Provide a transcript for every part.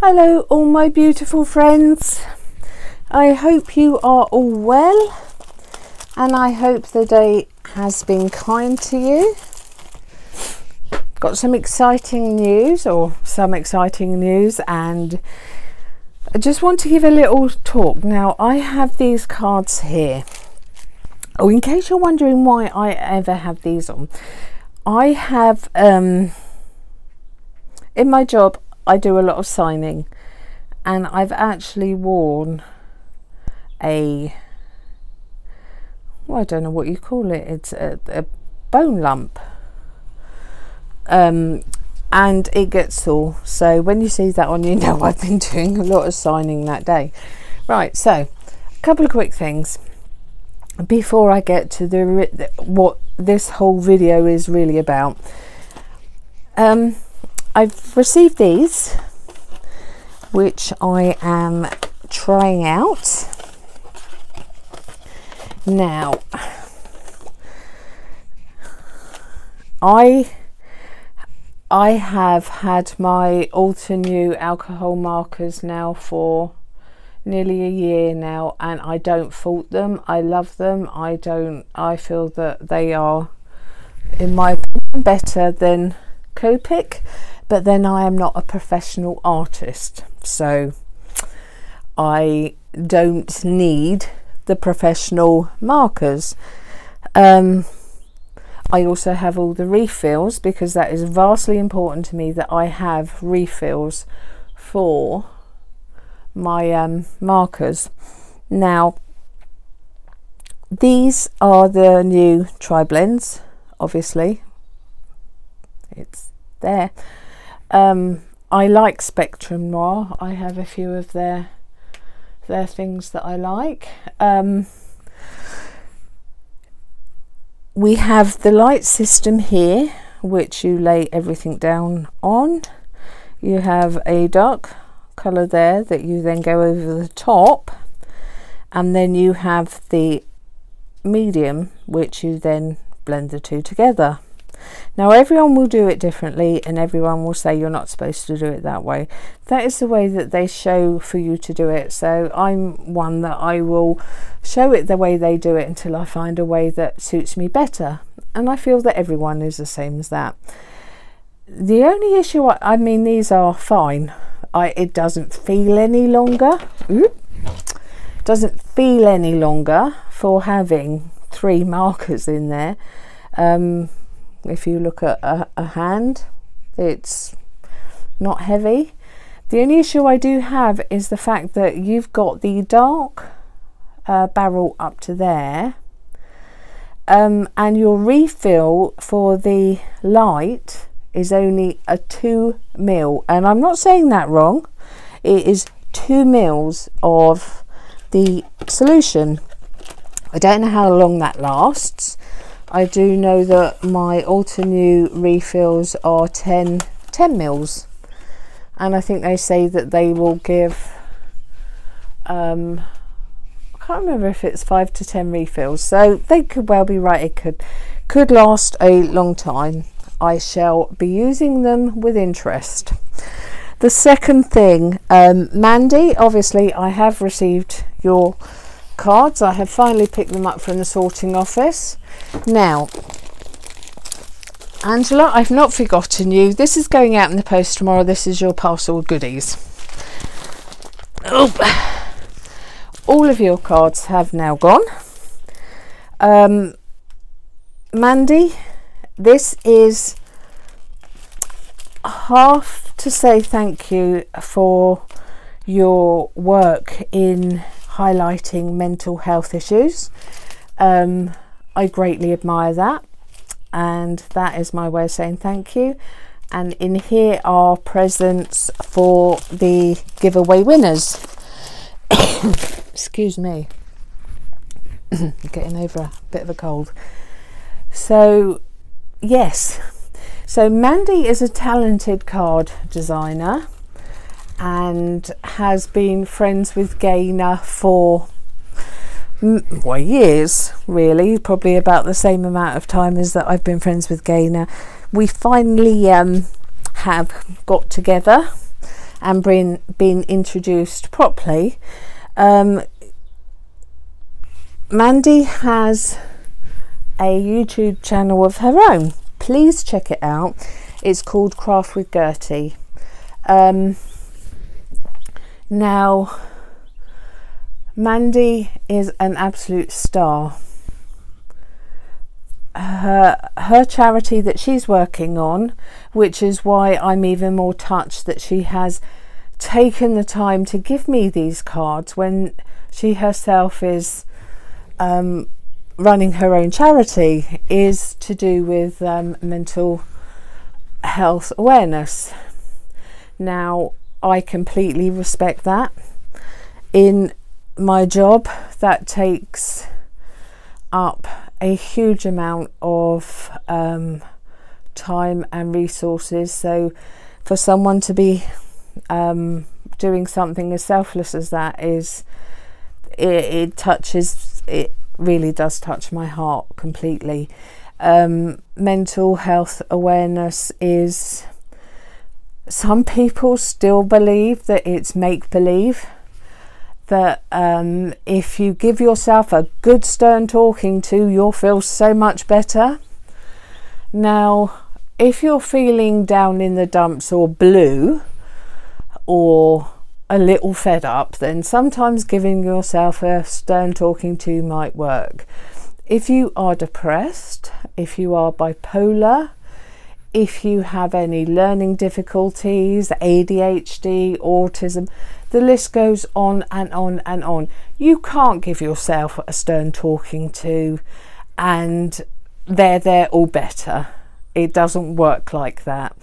Hello all my beautiful friends, I hope you are all well and I hope the day has been kind to you. Got some exciting news and I just want to give a little talk. Now I have these cards here. Oh, in case you're wondering why I ever have these on, I have in my job I do a lot of signing, and I've actually worn I don't know what you call it, it's a bone lump, and it gets sore. So when you see that on, you know I've been doing a lot of signing that day. Right, so a couple of quick things before I get to what this whole video is really about. I've received these, which I am trying out now. I have had my Ultra New alcohol markers now for nearly a year now, and I don't fault them. I love them. I feel that they are, in my opinion, better than Copic. But then I am not a professional artist, so I don't need the professional markers. I also have all the refills, because that is vastly important to me, that I have refills for my markers. Now these are the new tri-blends, obviously it's there. I like Spectrum Noir. I have a few of their things that I like. We have the light system here, which you lay everything down on. You have a dark colour there that you then go over the top, and then you have the medium, which you then blend the two together. Now everyone will do it differently, and everyone will say you're not supposed to do it that way. That is the way that they show for you to do it. So I'm one that I will show it the way they do it until I find a way that suits me better, and I feel that everyone is the same as that. The only issue, I mean, these are fine. It doesn't feel any longer. Doesn't feel any longer for having 3 markers in there. If you look at a hand, it's not heavy. The only issue I do have is the fact that you've got the dark barrel up to there, and your refill for the light is only a 2 ml, and I'm not saying that wrong. It is 2 mils of the solution. I don't know how long that lasts. I do know that my Ultra New refills are 10 mils, and I think they say that they will give I can't remember if it's 5 to 10 refills, so they could well be right. It could last a long time. I shall be using them with interest. The second thing, Mandy, obviously I have received your cards. I have finally picked them up from the sorting office. Now Angela, I've not forgotten you. This is going out in the post tomorrow. This is your parcel of goodies. Oh, all of your cards have now gone. Mandy, this is half to say thank you for your work in highlighting mental health issues. I greatly admire that, and that is my way of saying thank you. And in here are presents for the giveaway winners. Excuse me, getting over a bit of a cold. So yes, so Mandy is a talented card designer and has been friends with Gaynor for years, really, probably about the same amount of time as that I've been friends with Gaynor. We finally have got together and being introduced properly. Mandy has a YouTube channel of her own. Please check it out. It's called Crafty with Gurty. Now, Mandy is an absolute star. Her charity that she's working on, which is why I'm even more touched that she has taken the time to give me these cards when she herself is running her own charity, is to do with mental health awareness. Now, I completely respect that. In my job, that takes up a huge amount of time and resources, so for someone to be doing something as selfless as that is, it really does touch my heart completely. Mental health awareness is, some people still believe that it's make-believe, that if you give yourself a good stern talking to, you'll feel so much better. Now, if you're feeling down in the dumps or blue or a little fed up, then sometimes giving yourself a stern talking to might work. If you are depressed, if you are bipolar, if you have any learning difficulties, ADHD, autism, the list goes on and on and on. You can't give yourself a stern talking to and they're all better. It doesn't work like that.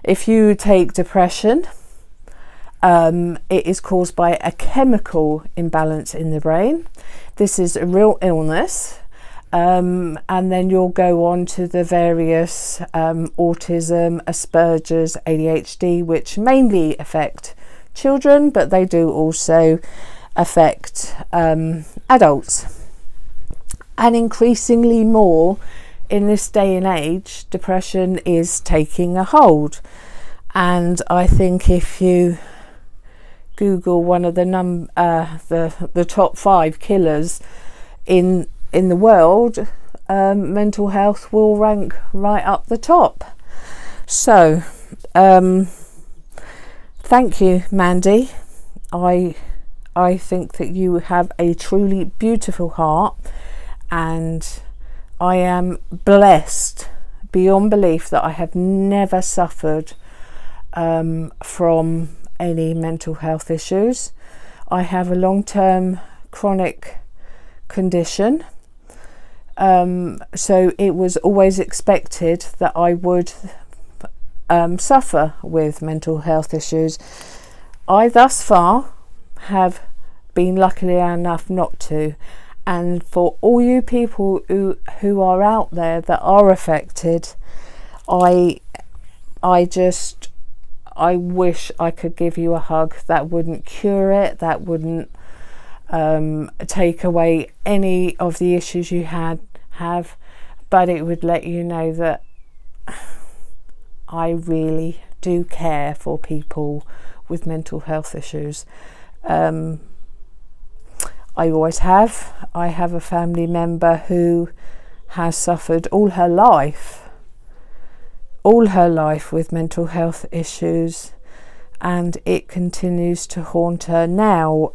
If you take depression, it is caused by a chemical imbalance in the brain. This is a real illness. And then you'll go on to the various autism, Asperger's, ADHD, which mainly affect children, but they do also affect adults. And increasingly more in this day and age, depression is taking a hold. And I think if you Google one of the top 5 killers in the world, mental health will rank right up the top. So thank you, Mandy. I think that you have a truly beautiful heart, and I am blessed beyond belief that I have never suffered from any mental health issues. I have a long-term chronic condition, so it was always expected that I would suffer with mental health issues. I thus far have been lucky enough not to, and for all you people who are out there that are affected, I wish I could give you a hug that wouldn't cure it, that wouldn't take away any of the issues you have, but it would let you know that I really do care for people with mental health issues. I always have. I have a family member who has suffered all her life with mental health issues, and it continues to haunt her now.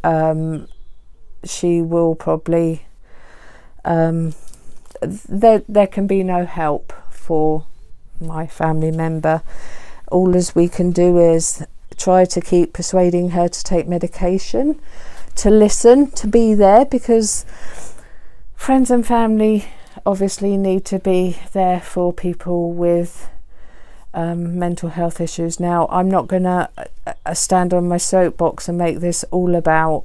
She will probably there can be no help for my family member. All as we can do is try to keep persuading her to take medication, to listen, to be there, because friends and family obviously need to be there for people with mental health issues. Now, I'm not going to stand on my soapbox and make this all about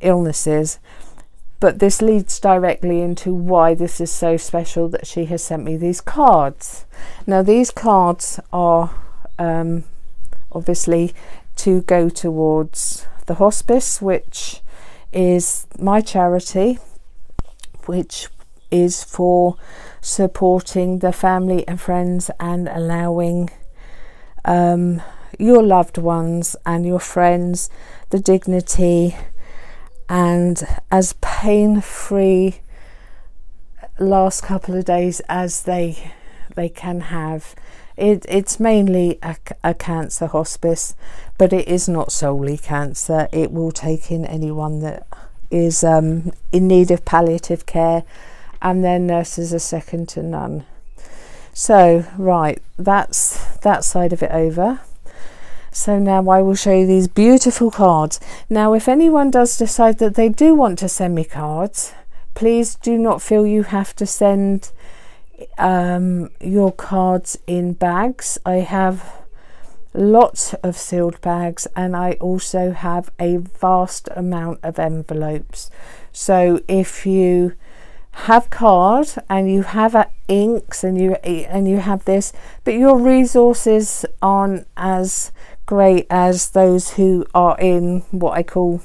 illnesses, but this leads directly into why this is so special that she has sent me these cards. Now, these cards are obviously to go towards the hospice, which is my charity, which is for supporting the family and friends and allowing your loved ones and your friends the dignity and as pain-free last couple of days as they can have. It's mainly a cancer hospice, but it is not solely cancer. It will take in anyone that is in need of palliative care, and their nurses are second to none. So right, that's that side of it over. So now I will show you these beautiful cards. Now if anyone does decide that they do want to send me cards, please do not feel you have to send your cards in bags. I have lots of sealed bags, and I also have a vast amount of envelopes. So if you have cards and you have inks and you have this, but your resources aren't as great as those who are in what I call,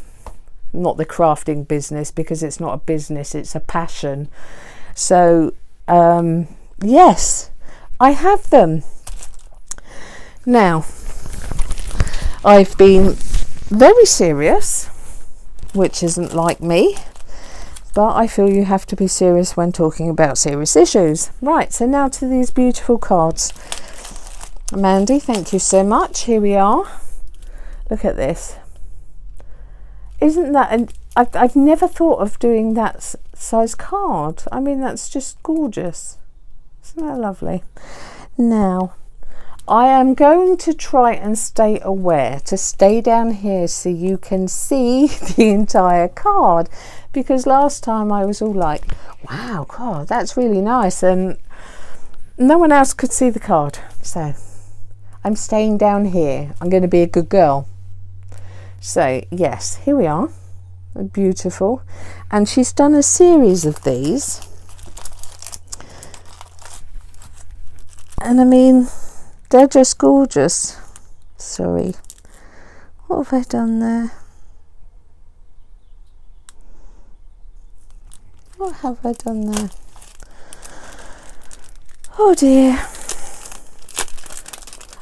not the crafting business, because it's not a business, it's a passion. So yes, I have them. Now I've been very serious, which isn't like me, but I feel you have to be serious when talking about serious issues. Right, so now to these beautiful cards. Mandy, thank you so much. Here we are. Look at this. Isn't that, and I've never thought of doing that size card. I mean, that's just gorgeous. Isn't that lovely? Now I am going to try and stay aware to stay down here so you can see the entire card, because last time I was all like, wow, God, that's really nice, and no one else could see the card. So I'm staying down here. I'm going to be a good girl. So yes, here we are. Beautiful. And she's done a series of these, and I mean, they're just gorgeous. Sorry, what have I done there? What have I done there? Oh dear.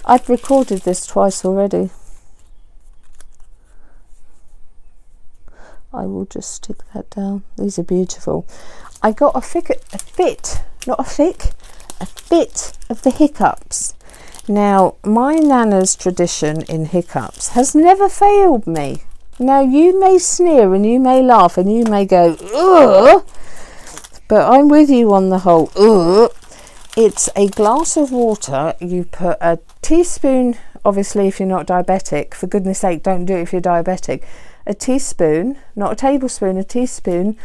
I've recorded this twice already. I will just stick that down. These are beautiful. I got a fit of the hiccups. Now, my Nana's tradition in hiccups has never failed me. Now, you may sneer and you may laugh and you may go, ugh, but I'm with you on the whole, ugh. It's a glass of water. You put a teaspoon, obviously if you're not diabetic, for goodness sake, don't do it if you're diabetic. A teaspoon, not a tablespoon, a teaspoon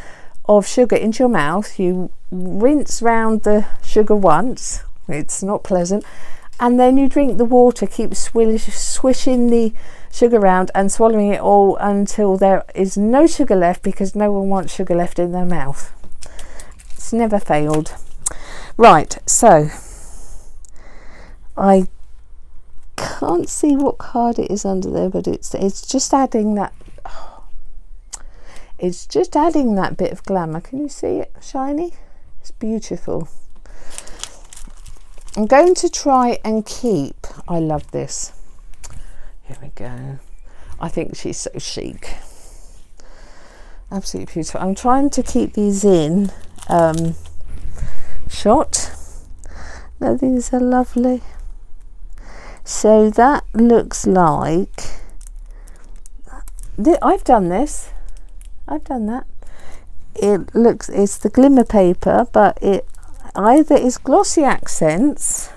of sugar into your mouth. You rinse round the sugar once. It's not pleasant. And then you drink the water, keep swishing the sugar around and swallowing it all until there is no sugar left, because no one wants sugar left in their mouth. It's never failed. Right, so I can't see what card it is under there, but it's just adding that. It's just adding that bit of glamour. Can you see it shiny? It's beautiful. I'm going to try and keep, I love this. Here we go. I think she's so chic. Absolutely beautiful. I'm trying to keep these in shot. No, these are lovely. So that looks like, I've done this. I've done that. It looks, it's the glimmer paper, but it either is glossy accents.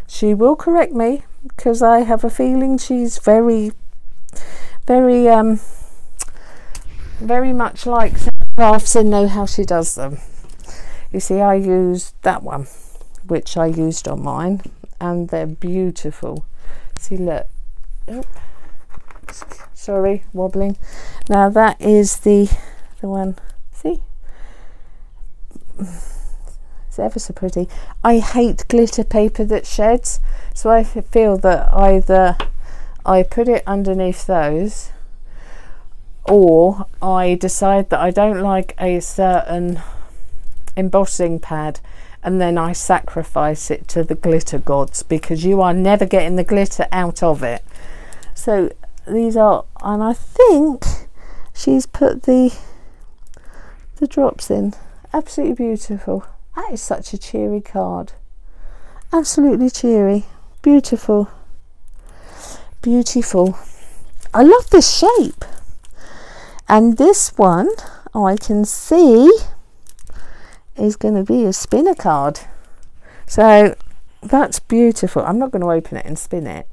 She will correct me, because I have a feeling she's very much like crafts and know how she does them. You see, I used that one, which I used on mine, and they're beautiful. See, look. Oh, sorry, wobbling. Now that is the one. See, it's ever so pretty. I hate glitter paper that sheds, so I feel that either I put it underneath those, or I decide that I don't like a certain embossing pad and then I sacrifice it to the glitter gods, because you are never getting the glitter out of it. So these are, and I think she's put the drops in. Absolutely beautiful. That is such a cheery card. Absolutely cheery. Beautiful. Beautiful. I love this shape. And this one I can see is going to be a spinner card. So that's beautiful. I'm not going to open it and spin it,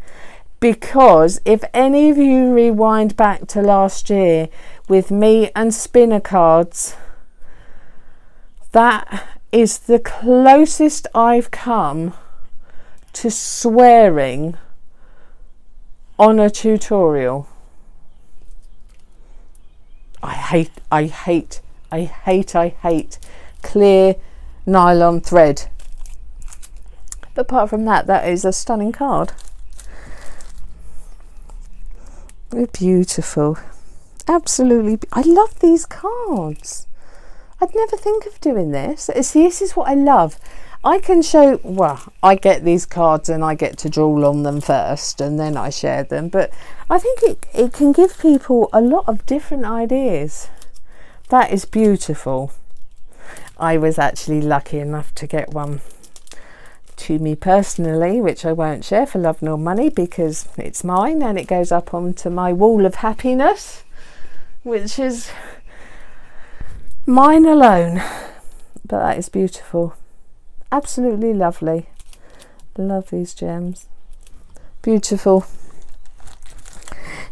because if any of you rewind back to last year with me and spinner cards, that is the closest I've come to swearing on a tutorial. I hate clear nylon thread. But apart from that, that is a stunning card. They're beautiful. Absolutely. I love these cards. I'd never think of doing this. See, this is what I love. I can show, well, I get these cards and I get to draw on them first and then I share them, but I think it can give people a lot of different ideas. That is beautiful. I was actually lucky enough to get one to me personally, which I won't share for love nor money, because it's mine and it goes up onto my wall of happiness, which is mine alone. But that is beautiful. Absolutely lovely. Love these gems. Beautiful.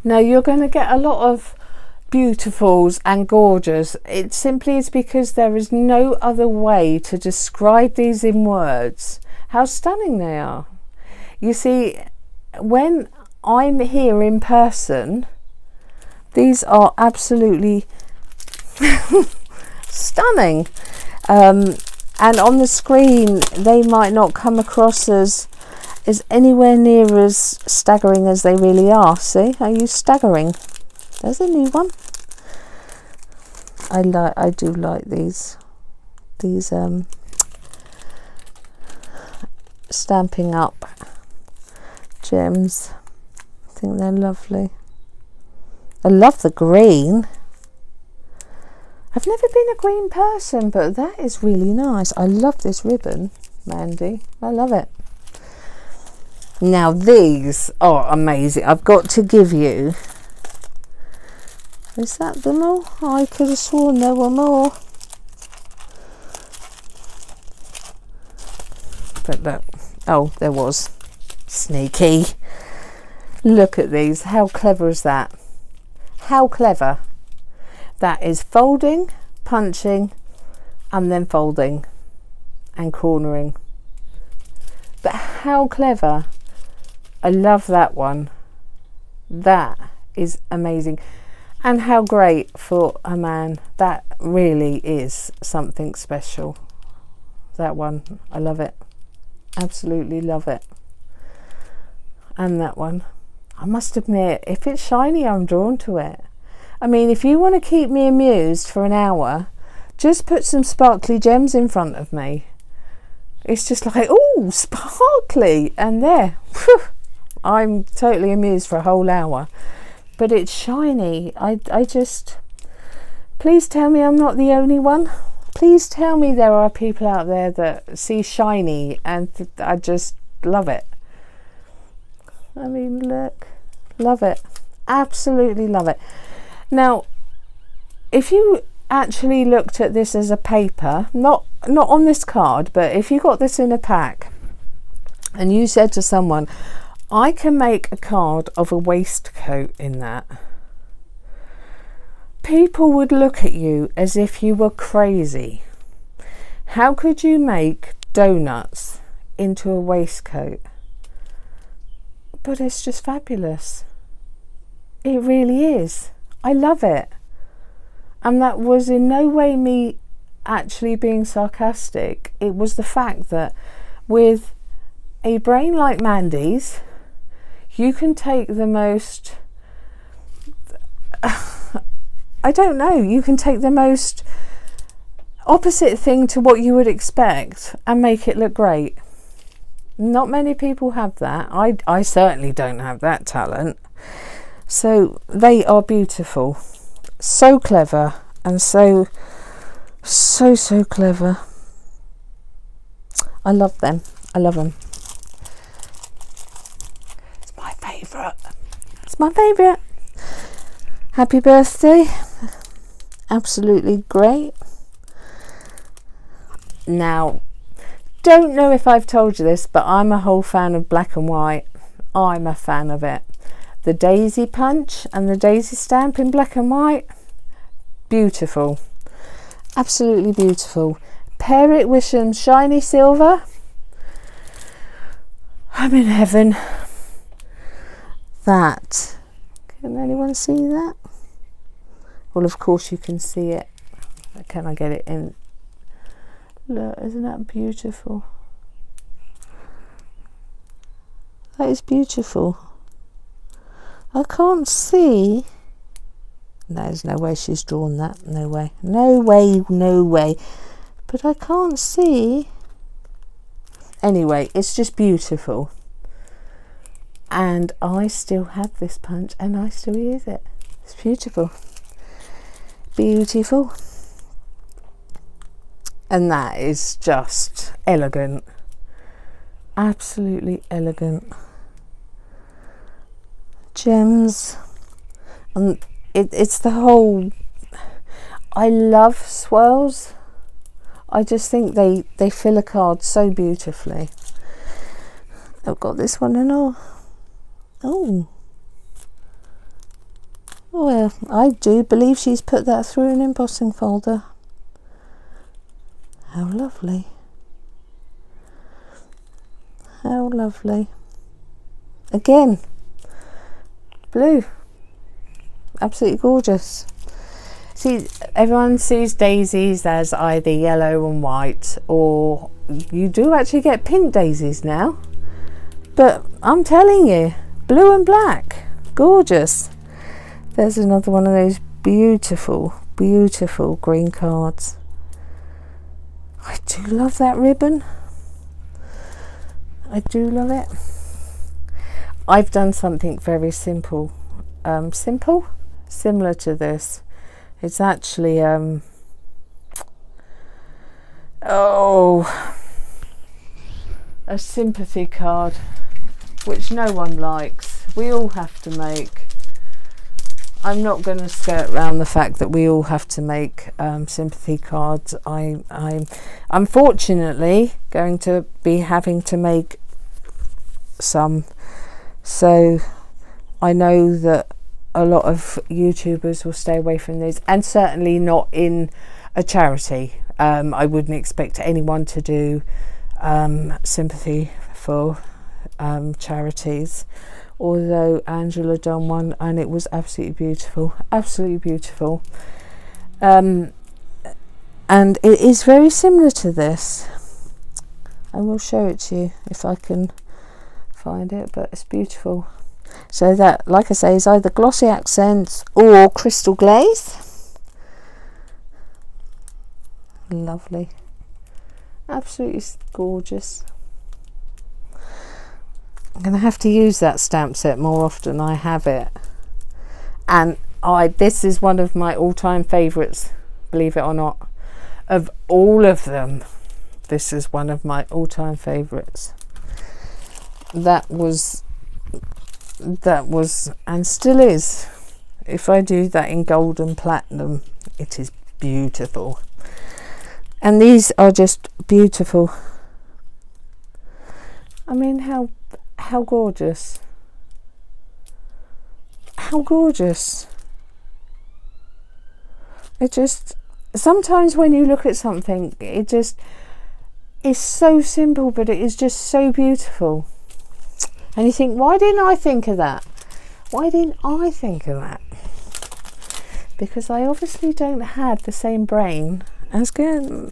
Now you're going to get a lot of beautifuls and gorgeous. It simply is because there is no other way to describe these in words, how stunning they are. You see, when I'm here in person, these are absolutely stunning. And on the screen they might not come across as anywhere near as staggering as they really are. See, I use staggering. There's a new one. I do like these Stampin' Up gems. I think they're lovely. I love the green. I've never been a green person, but that is really nice. I love this ribbon, Mandy. I love it. Now these are amazing. I've got to give you... Is that them all? I could have sworn there were more. But look. Oh, there was. Sneaky. Look at these. How clever is that? How clever. That is folding, punching, and then folding and cornering. But how clever. I love that one. That is amazing. And how great for a man. That really is something special. That one, I love it. Absolutely love it. And that one, I must admit, if it's shiny, I'm drawn to it. I mean, if you want to keep me amused for an hour, just put some sparkly gems in front of me. It's just like, oh, sparkly, and there, whew, I'm totally amused for a whole hour. But it's shiny. I just, please tell me I'm not the only one. Please tell me there are people out there that see shiny and I just love it. I mean, look, love it. Absolutely love it. Now, if you actually looked at this as a paper, not on this card, but if you got this in a pack and you said to someone, I can make a card of a waistcoat in that, people would look at you as if you were crazy. How could you make donuts into a waistcoat? But it's just fabulous. It really is. I love it. And that was in no way me actually being sarcastic. It was the fact that with a brain like Mandy's, you can take the most, I don't know, you can take the most opposite thing to what you would expect and make it look great. Not many people have that. I certainly don't have that talent. So they are beautiful, so clever, and so clever. I love them. I love them. It's my favourite. It's my favourite. Happy birthday. Absolutely great. Now, don't know if I've told you this, but I'm a whole fan of black and white. I'm a fan of it. The daisy punch and the daisy stamp in black and white, beautiful, absolutely beautiful. Pair it with some shiny silver, I'm in heaven. That, can anyone see that? Well, of course you can see it. Can I get it in? Look, isn't that beautiful? That is beautiful. I can't see. No, there's no way she's drawn that. No way. No way, no way. But I can't see. Anyway, it's just beautiful. And I still have this punch and I still use it. It's beautiful. Beautiful. And that is just elegant. Absolutely elegant. Gems. And it's the whole... I love swirls. I just think they fill a card so beautifully. I've got this one and all. Oh. Well, I do believe she's put that through an embossing folder. How lovely. How lovely. Again, blue. Absolutely gorgeous. See, everyone sees daisies as either yellow and white, or you do actually get pink daisies now. But I'm telling you, blue and black, gorgeous. There's another one of those beautiful, beautiful green cards. I do love that ribbon. I do love it. I've done something very simple. Similar to this. It's actually a sympathy card, which no one likes. We all have to make. I'm not going to skirt around the fact that we all have to make sympathy cards. I'm unfortunately going to be having to make some, so I know that a lot of YouTubers will stay away from these, and certainly not in a charity. I wouldn't expect anyone to do sympathy for charities, although Angela done one and it was absolutely beautiful, absolutely beautiful. And it is very similar to this. I will show it to you if I can find it, but it's beautiful. So that, like I say, is either glossy accents or crystal glaze. Lovely. Absolutely gorgeous. I'm going to have to use that stamp set more often. I have it. And this is one of my all-time favourites, believe it or not. Of all of them, this is one of my all-time favourites. That was and still is. If I do that in gold and platinum, it is beautiful. And these are just beautiful. I mean, how gorgeous. How gorgeous. It just, sometimes when you look at something, it just is so simple, but it is just so beautiful. And you think, why didn't I think of that? Why didn't I think of that? Because I obviously don't have the same brain as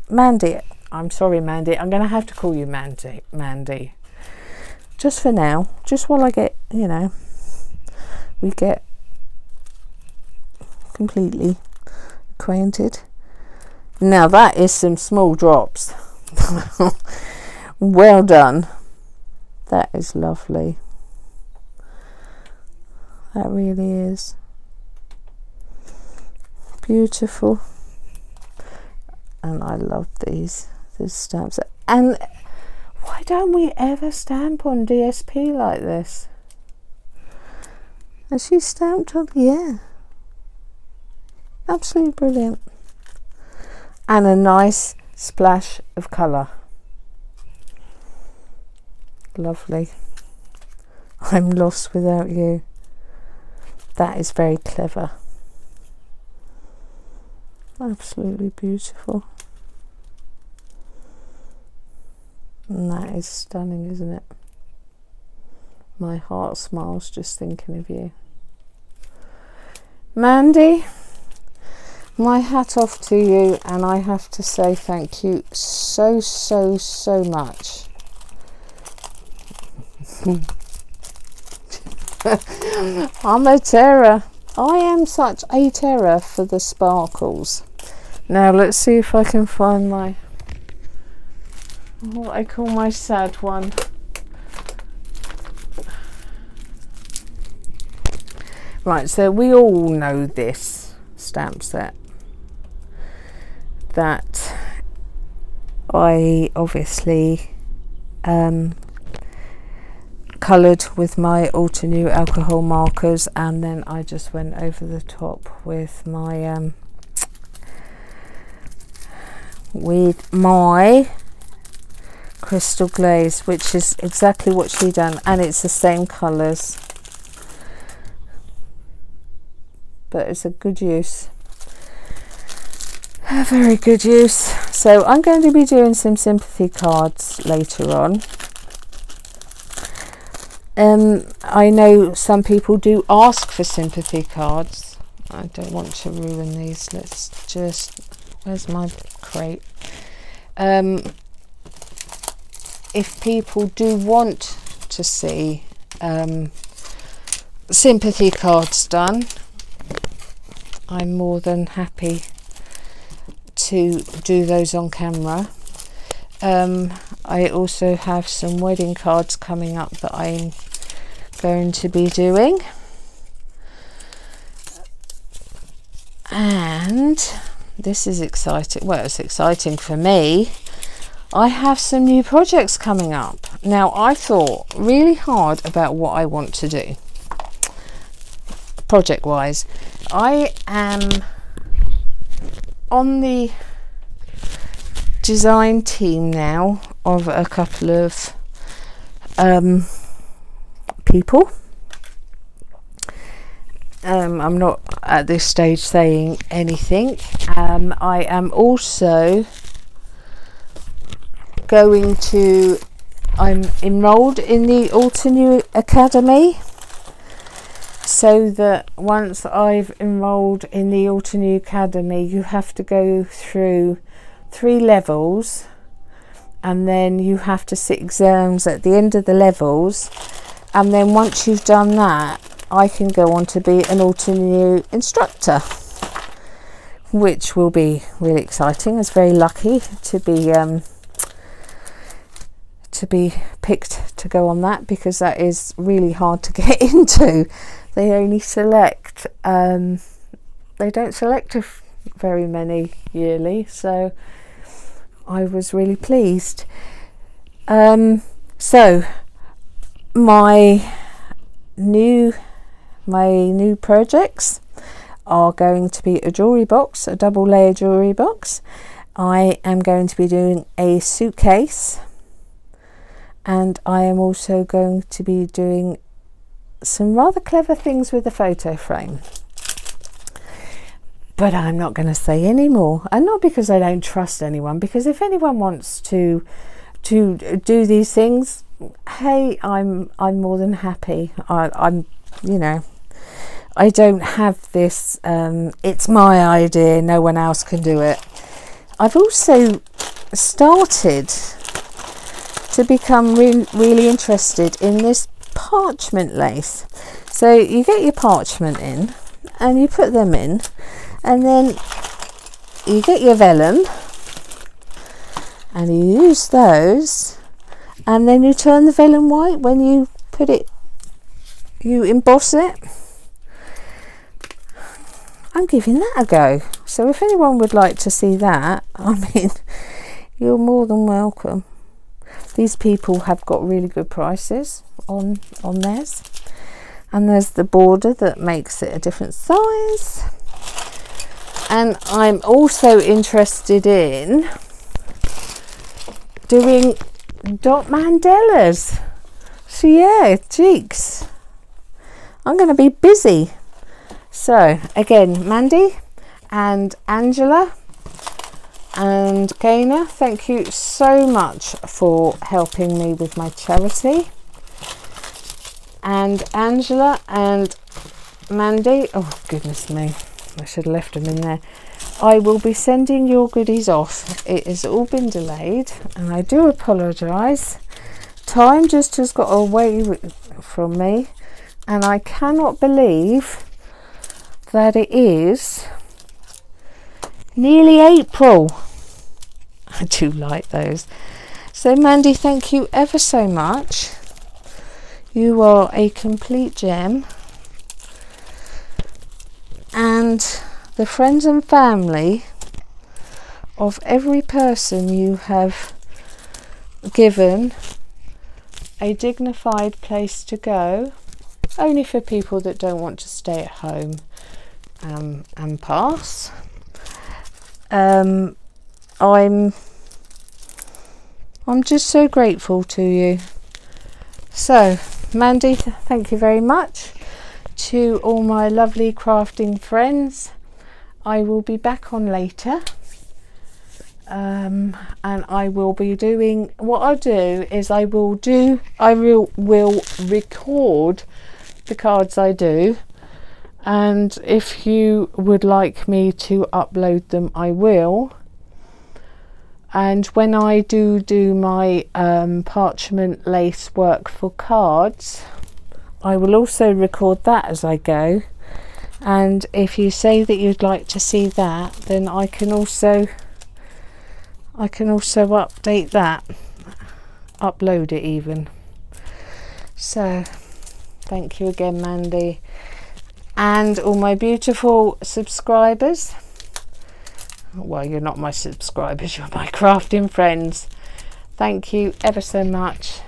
Mandy. I'm sorry, Mandy. I'm going to have to call you Mandy. Just for now. Just while I get, you know, we get completely acquainted. Now that is some small drops. Well done. That is lovely. That really is beautiful. And I love these stamps. And why don't we ever stamp on DSP like this? And she stamped on, yeah. Absolutely brilliant. And a nice splash of colour. Lovely. I'm lost without you. That is very clever. Absolutely beautiful. And that is stunning, isn't it? My heart smiles just thinking of you. Mandy, my hat off to you, and I have to say thank you so much. I'm a terror. I am such a terror for the sparkles. Now let's see if I can find my, what I call my sad one. Right, so we all know this stamp set that I obviously coloured with my Altenew alcohol markers, and then I just went over the top with my crystal glaze, which is exactly what she done, and it's the same colours, but it's a good use, a very good use. So I'm going to be doing some sympathy cards later on. I know some people do ask for sympathy cards. I don't want to ruin these. Let's just, where's my crate? If people do want to see sympathy cards done, I'm more than happy to do those on camera. I also have some wedding cards coming up that I'm going to be doing, and this is exciting. Well, it's exciting for me. I have some new projects coming up. Now, I thought really hard about what I want to do project wise. I am on the design team now of a couple of people. I'm not at this stage saying anything. I am also I'm enrolled in the Altenew Academy, so that once I've enrolled in the Altenew Academy, you have to go through 3 levels, and then you have to sit exams at the end of the levels, and then once you've done that, I can go on to be an Altenew instructor, which will be really exciting. I was very lucky to be picked to go on that, because that is really hard to get into. They only select, they don't select very many yearly, so I was really pleased. So my new projects are going to be a jewellery box, a double layer jewellery box. I am going to be doing a suitcase, and I am also going to be doing some rather clever things with the photo frame, but I'm not going to say any more, and not because I don't trust anyone, because if anyone wants to do these things, hey, I'm more than happy. I'm you know, I don't have this it's my idea, no one else can do it. I've also started to become really interested in this parchment lace. So you get your parchment in and you put them in, and then you get your vellum and you use those, and then you turn the vellum white when you put it, you emboss it. I'm giving that a go. So if anyone would like to see that, I mean, you're more than welcome. These people have got really good prices on theirs. And there's the border that makes it a different size. And I'm also interested in doing dot mandalas. So yeah, cheeks, I'm going to be busy. So again, Mandy and Angela and Gaina, thank you so much for helping me with my charity. And Angela and Mandy, oh goodness me, I should have left them in there. I will be sending your goodies off. It has all been delayed and I do apologise. Time just has got away from me, and I cannot believe that it is nearly April. I do like those. So Mandy, thank you ever so much. You are a complete gem, and the friends and family of every person you have given a dignified place to go, only for people that don't want to stay at home and pass. I'm just so grateful to you. So Mandy, thank you very much. To all my lovely crafting friends, I will be back on later, and I will be doing, what I'll do is I will record the cards I do, and if you would like me to upload them, I will. And when I do my parchment lace work for cards, I will also record that as I go. And if you say that you'd like to see that, then I can also update that, upload it even. So thank you again, Mandy, and all my beautiful subscribers. Well, you're not my subscribers, you're my crafting friends. Thank you ever so much.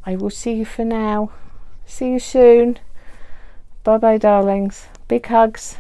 I will see you for now. See you soon. Bye bye, darlings. Big hugs.